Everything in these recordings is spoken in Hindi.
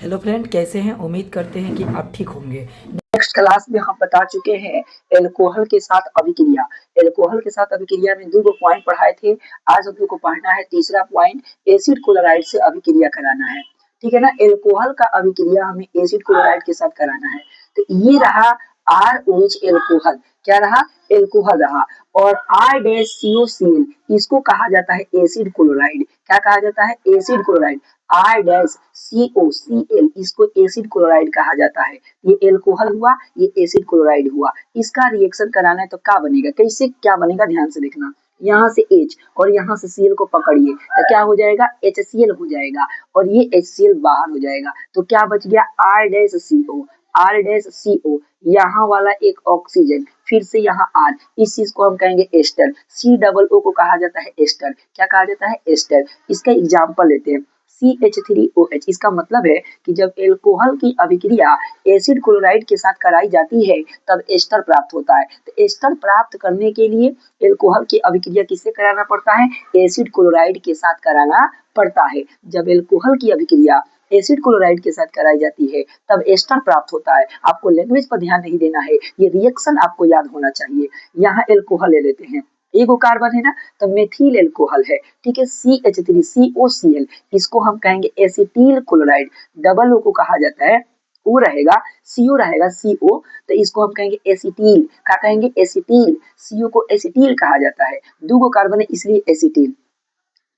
हेलो फ्रेंड, कैसे हैं? उम्मीद करते हैं कि आप ठीक होंगे। नेक्स्ट क्लास में हम बता चुके हैं एल्कोहल के साथ अभिक्रिया। एल्कोहल के साथ अभिक्रिया में 2 पॉइंट पढ़ाए थे। आज हम लोग को पढ़ना है तीसरा पॉइंट, एसिड क्लोराइड से अभिक्रिया कराना है। ठीक है ना। एल्कोहल का अभिक्रिया हमें एसिड क्लोराइड के साथ कराना है। तो ये रहा RH एल्कोहल। क्या रहा? एल्कोहल रहा। और R-COCl इसको कहा जाता है एसिड क्लोराइड। क्या कहा जाता है? Acid chloride. R-COCl इसको एसिड क्लोराइड कहा जाता है। ये एल्कोहल हुआ, ये एसिड क्लोराइड हुआ। इसका रिएक्शन कराना है तो क्या बनेगा, कैसे क्या बनेगा, ध्यान से देखना। यहाँ से H और यहाँ से Cl को पकड़िए तो क्या हो जाएगा? HCl हो जाएगा और ये HCl बाहर हो जाएगा। तो क्या बच गया? R-CO। R-CO यहाँ वाला एक ऑक्सीजन, फिर से यहाँ R, इस चीज को हम कहेंगे एस्टर। COO को कहा जाता है एस्टर। क्या कहा जाता है? एस्टर। इसका एग्जाम्पल लेते हैं, CH3OH। इसका मतलब है कि जब एल्कोहल की अभिक्रिया एसिड क्लोराइड के साथ कराई जाती है तब एस्टर प्राप्त होता है। तो एस्टर प्राप्त करने के लिए एल्कोहल की अभिक्रिया किससे कराना पड़ता है? एसिड क्लोराइड के साथ कराना पड़ता है। जब एल्कोहल की अभिक्रिया एसिड क्लोराइड के साथ कराई जाती है तब एस्टर प्राप्त होता है। आपको लैंग्वेज पर ध्यान नहीं देना है, ये रिएक्शन आपको याद होना चाहिए। यहाँ एल्कोहल ले लेते हैं, एगो कार्बन है ना, तो मेथिल एल्कोहल है। ठीक है, CH3COCl इसको हम कहेंगे एसिटिल क्लोराइड। डबल ओ को कहा जाता है, ओ रहेगा, CO रहेगा, CO, तो इसको हम कहेंगे एसिटिल। क्या कहेंगे? एसिटिल। CO को एसिटिल कहा जाता है। 2 कार्बन है इसलिए एसिटिल।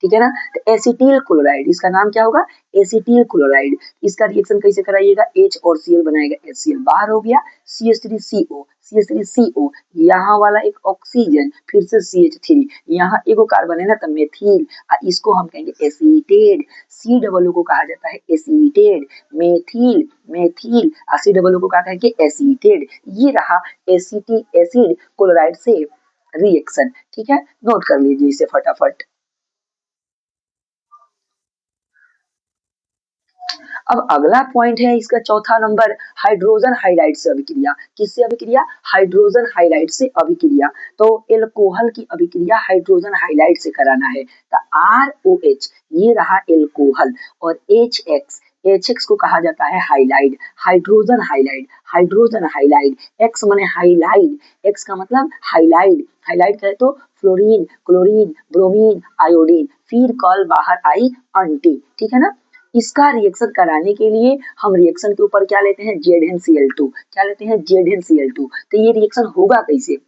ठीक है ना। तो एसिटिल क्लोराइड, इसका नाम क्या होगा? Acetyl chloride. इसका रिएक्शन कैसे कराइएगा? H और Cl बनाएगा, HCl बाहर हो गया, CH3CO। CH3CO यहाँ वाला एक ऑक्सीजन, फिर से CH3, यहाँ एगो कार्बन है ना, तो मेथिल। इसको हम कहेंगे एसीटेड। COO को कहा जाता है एसीटेड। मेथिल, मेथिल, COO को कहा कहेंगे एसीटेड। ये रहा एसिड क्लोराइड से रिएक्शन। ठीक है, नोट कर लीजिए इसे फटाफट। अब अगला पॉइंट है इसका चौथा नंबर, हाइड्रोजन हाइलाइड से अभिक्रिया। किससे अभिक्रिया? हाइड्रोजन हाइलाइड से अभिक्रिया। तो एल्कोहल की अभिक्रिया हाइड्रोजन हाइलाइड से कराना है। तो ROH ये रहा एल्कोहल और HX को कहा जाता है halide, hydrogen halide. Hydrogen halide, X माने हाइलाइड, X का मतलब हाइलाइड। हाइलाइड कहे तो फ्लोरीन, क्लोरीन, ब्रोमीन, आयोडीन, फिर कॉल बाहर आई अंटी। ठीक है ना। इसका रिएक्शन कराने के लिए हम रिएक्शन के ऊपर क्या लेते हैं? ZnCl2। क्या लेते हैं? ZnCl2। तो ये रिएक्शन होगा कैसे?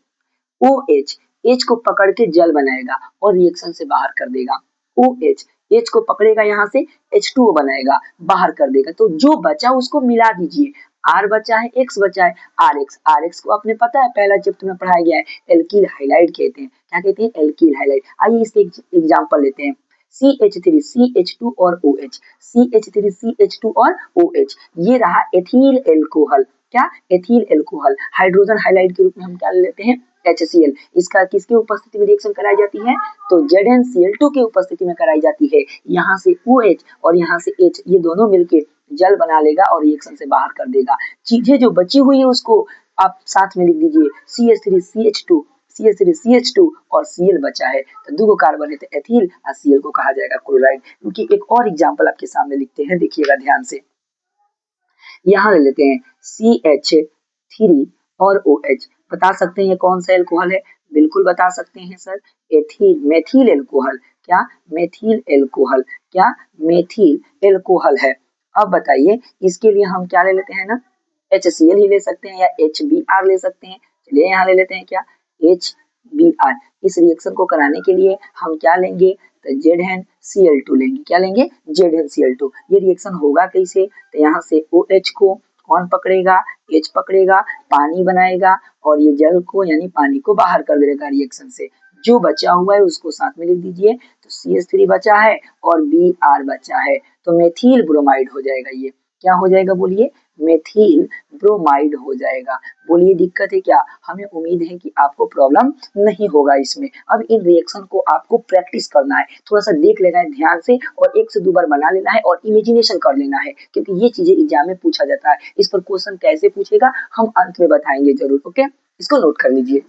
OH H को पकड़ के जल बनाएगा और रिएक्शन से बाहर कर देगा। OH H को पकड़ेगा, यहाँ से H2O बनाएगा, बाहर कर देगा। तो जो बचा उसको मिला दीजिए। R बचा है, X बचा है, RX को आपने पता है पहला चैप्टर में पढ़ाया गया है, एल्किल हाइलाइड कहते हैं। क्या कहते हैं? Alkyl halide. आइए इसके एग्जाम्पल लेते हैं। CH3 CH2 और OH, CH3 CH2 और OH, ये रहा एथिल एल्कोहल। क्या? Ethyl alcohol. हाइड्रोजन हाइलाइड के रूप में हम क्या लेते हैं? HCl। इसका किसकी उपस्थिति में रिएक्शन कराई जाती है? तो ZnCl2 की उपस्थिति में कराई जाती है। यहाँ से OH और यहाँ से H, ये दोनों मिलके जल बना लेगा और रिएक्शन से बाहर कर देगा। चीजें जो बची हुई है उसको आप साथ में लिख दीजिए, CH3CH2, CH3CH2 और Cl बचा है। तो 2 कार्बन है तो एथिल और Cl को कहा जाएगा क्लोराइड। क्योंकि एक और एग्जाम्पल आपके सामने लिखते हैं, देखिएगा ध्यान से। यहाँ ले लेते हैं CH3 और OH। बता सकते हैं ये कौन सा एल्कोहल है? बिल्कुल बता सकते हैं सर, एथिल, मेथिल एल्कोहल। क्या? Methyl alcohol. क्या? मेथिल एल्कोहल है। अब बताइए इसके लिए हम क्या ले लेते हैं ना, HCl ही ले सकते हैं या HBr ले सकते हैं। चलिए यहाँ ले लेते हैं क्या? HBr। इस रिएक्शन को कराने के लिए हम क्या लेंगे? तो ZnCl2 लेंगे। क्या लेंगे? ZnCl2। ये रिएक्शन होगा कैसे? तो यहाँ से OH को कौन पकड़ेगा? H पकड़ेगा, पानी बनाएगा और ये जल को यानी पानी को बाहर कर देगा रिएक्शन से। जो बचा हुआ है उसको साथ में लिख दीजिए। तो CH3 बचा है और Br बचा है, तो मेथिल ब्रोमाइड हो जाएगा। ये क्या हो जाएगा बोलिए? मेथिल ब्रोमाइड हो जाएगा। बोलिए दिक्कत है क्या? हमें उम्मीद है कि आपको प्रॉब्लम नहीं होगा इसमें। अब इन रिएक्शन को आपको प्रैक्टिस करना है, थोड़ा सा देख लेना है ध्यान से और 1 से 2 बार बना लेना है और इमेजिनेशन कर लेना है, क्योंकि ये चीजें एग्जाम में पूछा जाता है। इस पर क्वेश्चन कैसे पूछेगा हम अंत में बताएंगे जरूर। ओके, इसको नोट कर लीजिए।